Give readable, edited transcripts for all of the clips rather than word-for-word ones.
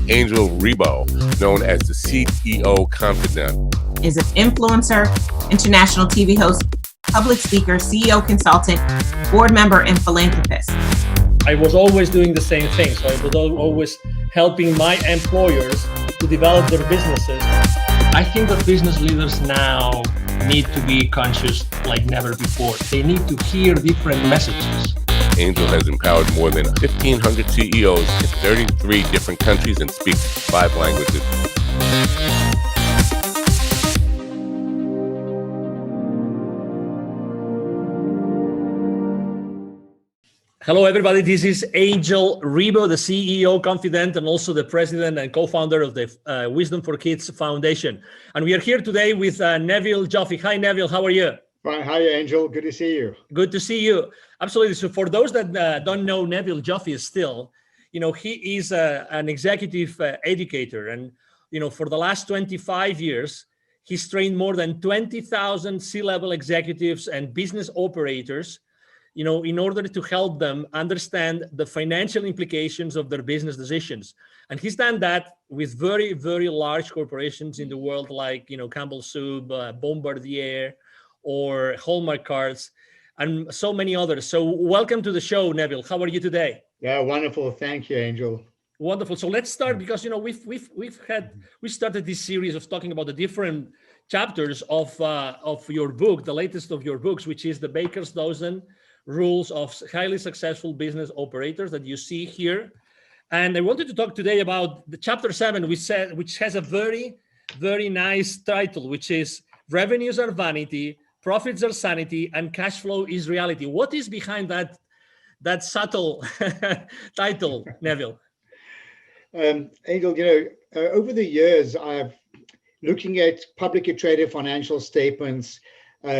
Angel Rebo, known as the CEO Confidant, is an influencer, international TV host, public speaker, CEO consultant, board member, and philanthropist. I was always doing the same thing. So I was always helping my employers to develop their businesses. I think that business leaders now need to be conscious like never before. They need to hear different messages. Angel has empowered more than 1,500 CEOs in 33 different countries and speaks 5 languages. Hello, everybody. This is Angel Rebo, the CEO Confidant, and also the president and co-founder of the Wisdom for Kids Foundation. And we are here today with Neville Joffe. Hi, Neville. How are you? Fine. Hi, Angel. Good to see you. Good to see you. Absolutely. So for those that don't know Neville Joffe still, he is an executive educator. And, for the last 25 years, he's trained more than 20,000 C-level executives and business operators, in order to help them understand the financial implications of their business decisions. And he's done that with very, very large corporations in the world, like, Campbell Soup, Bombardier, or Hallmark Cards, and so many others. So welcome to the show, Neville. How are you today? Yeah, wonderful. Thank you, Angel. Wonderful. So let's start, because we started this series of talking about the different chapters of your book, the latest of your books, which is the Baker's Dozen Rules of Highly Successful Business Operators that you see here. And I wanted to talk today about the chapter 7, which has a very, very nice title, which is Revenues Are Vanity, Profits Are Sanity, and Cash Flow is Reality. What is behind that subtle title, Neville? Angel, over the years, I've looking at publicly traded financial statements,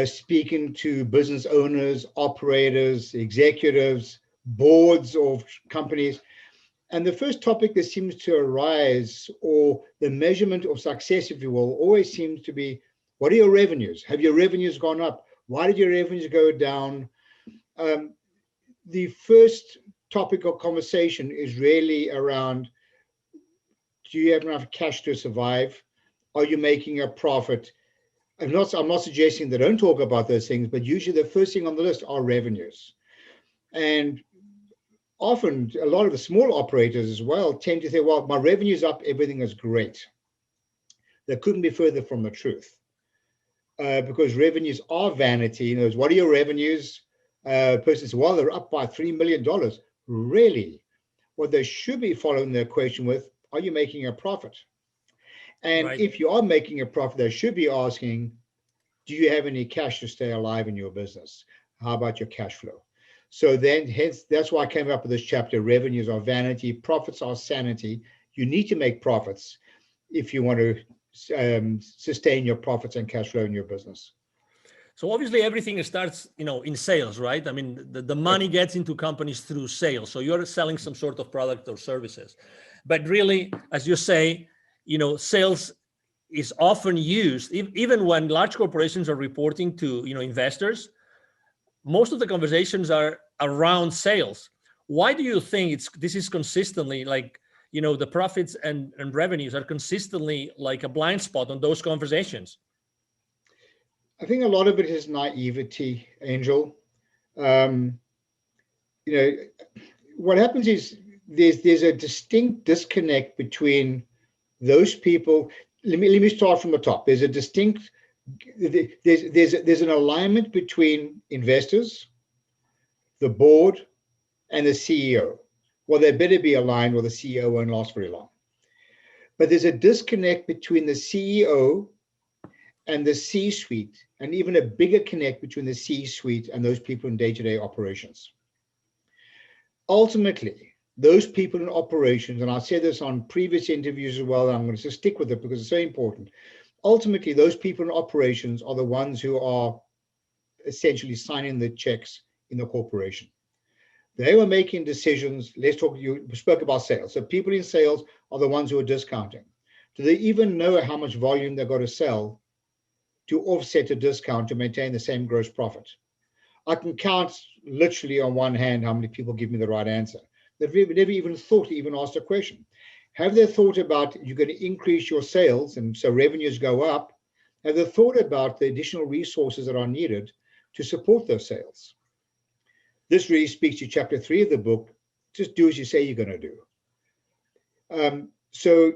speaking to business owners, operators, executives, boards of companies. And the first topic that seems to arise, or the measurement of success, if you will, always seems to be, what are your revenues? Have your revenues gone up? Why did your revenues go down? The first topic of conversation is really around, do you have enough cash to survive? Are you making a profit? I'm not suggesting they don't talk about those things, but usually the first thing on the list are revenues. And often a lot of the small operators as well tend to say, well, my revenue's up, everything is great. That couldn't be further from the truth. Because revenues are vanity. What are your revenues? Person says, well, they're up by $3 million. Really? What they should be following the equation with, are you making a profit? And right. If you are making a profit, they should be asking, do you have any cash to stay alive in your business? How about your cash flow? So then, hence, that's why I came up with this chapter, Revenues Are Vanity, Profits Are Sanity. You need to make profits if you want to sustain your profits and cash flow in your business. So obviously everything starts, in sales, right? I mean, the money gets into companies through sales. So you're selling some sort of product or services. But really, as you say, sales is often used, even when large corporations are reporting to, investors, most of the conversations are around sales. Why do you think this is consistently like, the profits and revenues are consistently like a blind spot on those conversations? I think a lot of it is naivety, Angel. What happens is there's a distinct disconnect between those people. Let me start from the top. There's an alignment between investors, the board, and the CEO. Well, they better be aligned, or the CEO won't last very long. But there's a disconnect between the CEO and the C-suite, and even a bigger connect between the C-suite and those people in day-to-day operations. Ultimately, those people in operations, and I said this on previous interviews as well, and I'm going to just stick with it because it's so important. Ultimately, those people in operations are the ones who are essentially signing the checks in the corporation. They were making decisions. You spoke about sales. So people in sales are the ones who are discounting. Do they even know how much volume they've got to sell to offset a discount to maintain the same gross profit? I can count literally on one hand how many people give me the right answer. They've never even thought to even ask a question. Have they thought about you're going to increase your sales and so revenues go up? Have they thought about the additional resources that are needed to support those sales? This really speaks to chapter 3 of the book. Just do as you say you're going to do. So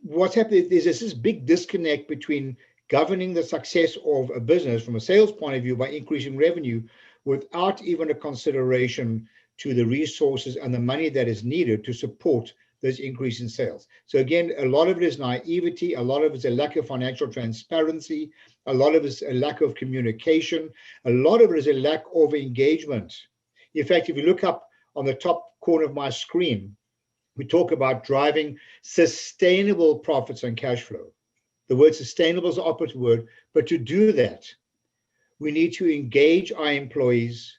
what's happening is there's this big disconnect between governing the success of a business from a sales point of view by increasing revenue without even a consideration to the resources and the money that is needed to support those increase in sales. So again, a lot of it is naivety, a lot of it is a lack of financial transparency, a lot of it is a lack of communication, a lot of it is a lack of engagement. In fact, if you look up on the top corner of my screen, we talk about driving sustainable profits and cash flow. The word sustainable is the opposite word, but to do that, we need to engage our employees,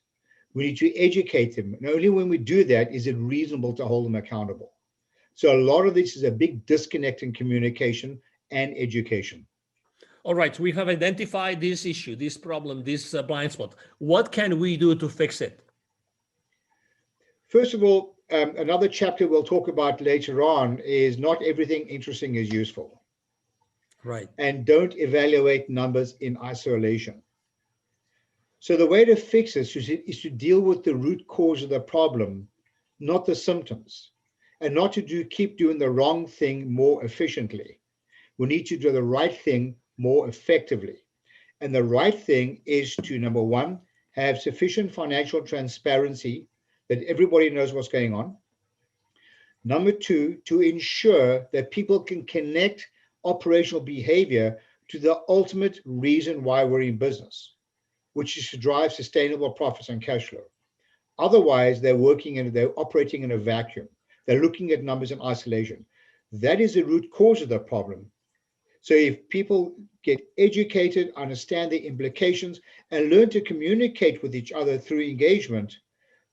we need to educate them, and only when we do that is it reasonable to hold them accountable. So a lot of this is a big disconnect in communication and education. All right, we have identified this issue, this problem, this blind spot. What can we do to fix it? First of all, another chapter we'll talk about later on is not everything interesting is useful. Right. And don't evaluate numbers in isolation. So the way to fix this is to deal with the root cause of the problem, not the symptoms, and not to keep doing the wrong thing more efficiently. We need to do the right thing more effectively. And the right thing is to, number one, have sufficient financial transparency that everybody knows what's going on. Number two, to ensure that people can connect operational behavior to the ultimate reason why we're in business, which is to drive sustainable profits and cash flow. Otherwise, they're operating in a vacuum. They're looking at numbers in isolation. That is the root cause of the problem. So if people get educated, understand the implications, and learn to communicate with each other through engagement,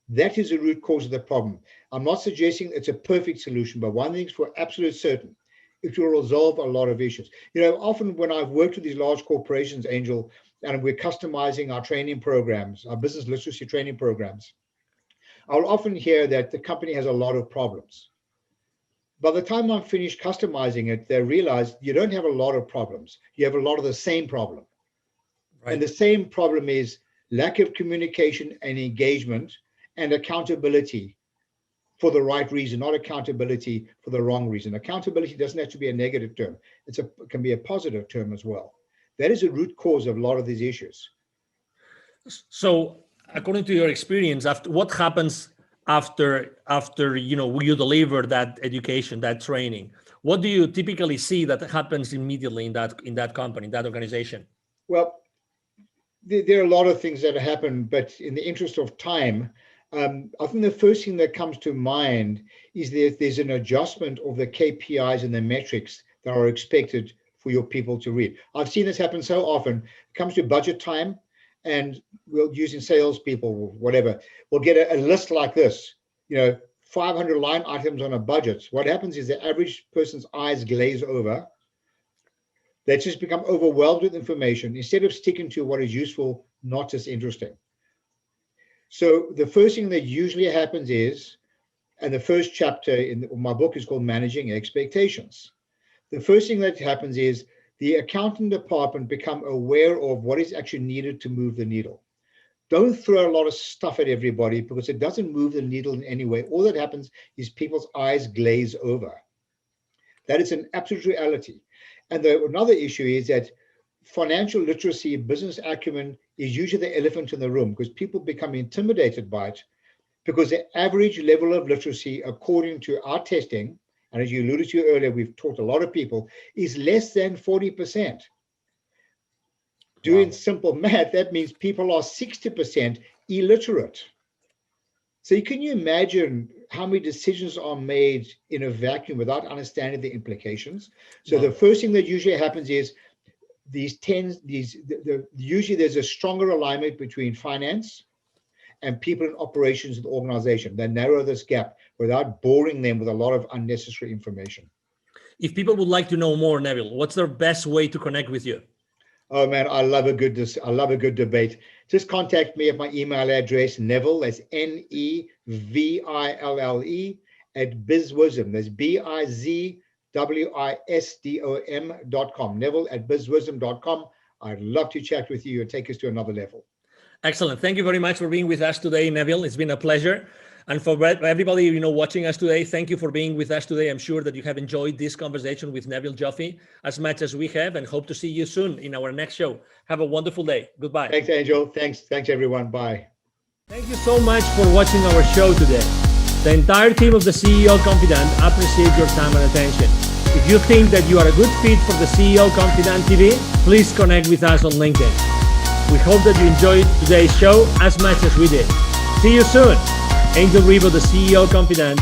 that is the root cause of the problem. I'm not suggesting it's a perfect solution, but one thing's for absolute certain, it will resolve a lot of issues. You know, often when I've worked with these large corporations, Angel, and we're customizing our training programs, our business literacy training programs, I'll often hear that the company has a lot of problems. By the time I'm finished customizing it, they realize you don't have a lot of problems. You have a lot of the same problem. Right. And the same problem is lack of communication and engagement and accountability for the right reason, not accountability for the wrong reason. Accountability doesn't have to be a negative term. It can be a positive term as well. That is a root cause of a lot of these issues. So according to your experience, what happens after you deliver that education, that training? What do you typically see that happens immediately in that company, that organization? Well, there are a lot of things that happen, but in the interest of time, I think the first thing that comes to mind is that there's an adjustment of the KPIs and the metrics that are expected for your people to read. I've seen this happen so often. It comes to budget time, and we'll using salespeople, whatever, we'll get a list like this, 500 line items on a budget. What happens is the average person's eyes glaze over. They just become overwhelmed with information instead of sticking to what is useful, not just interesting. So the first thing that usually happens is, and the first chapter in my book is called Managing Expectations. The first thing that happens is the accounting department become aware of what is actually needed to move the needle. Don't throw a lot of stuff at everybody because it doesn't move the needle in any way. All that happens is people's eyes glaze over. That is an absolute reality. And another issue is that financial literacy, business acumen is usually the elephant in the room because people become intimidated by it because the average level of literacy, according to our testing, and as you alluded to earlier, we've taught a lot of people, is less than 40%. Doing simple math, that means people are 60% illiterate. So can you imagine how many decisions are made in a vacuum without understanding the implications? So the first thing that usually happens is usually there's a stronger alignment between finance and people in operations of the organization. They narrow this gap without boring them with a lot of unnecessary information. If people would like to know more, Neville, what's the best way to connect with you? Oh man, I love a good debate. Just contact me at my email address, Neville, that's Neville, at bizwisdom. That's bizwisdom.com. Neville at bizwisdom.com. I'd love to chat with you and take us to another level. Excellent. Thank you very much for being with us today, Neville. It's been a pleasure. And for everybody, watching us today, thank you for being with us today. I'm sure that you have enjoyed this conversation with Neville Joffe as much as we have, and hope to see you soon in our next show. Have a wonderful day. Goodbye. Thanks, Angel. Thanks, everyone. Bye. Thank you so much for watching our show today. The entire team of the CEO Confidant appreciate your time and attention. If you think that you are a good fit for the CEO Confidant TV, please connect with us on LinkedIn. We hope that you enjoyed today's show as much as we did. See you soon. Angel Rivo, the CEO Confidant.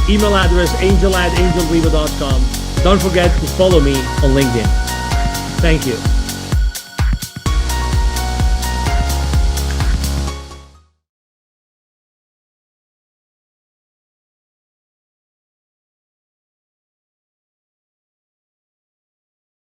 Email address angel@angelrivo.com. Don't forget to follow me on LinkedIn. Thank you.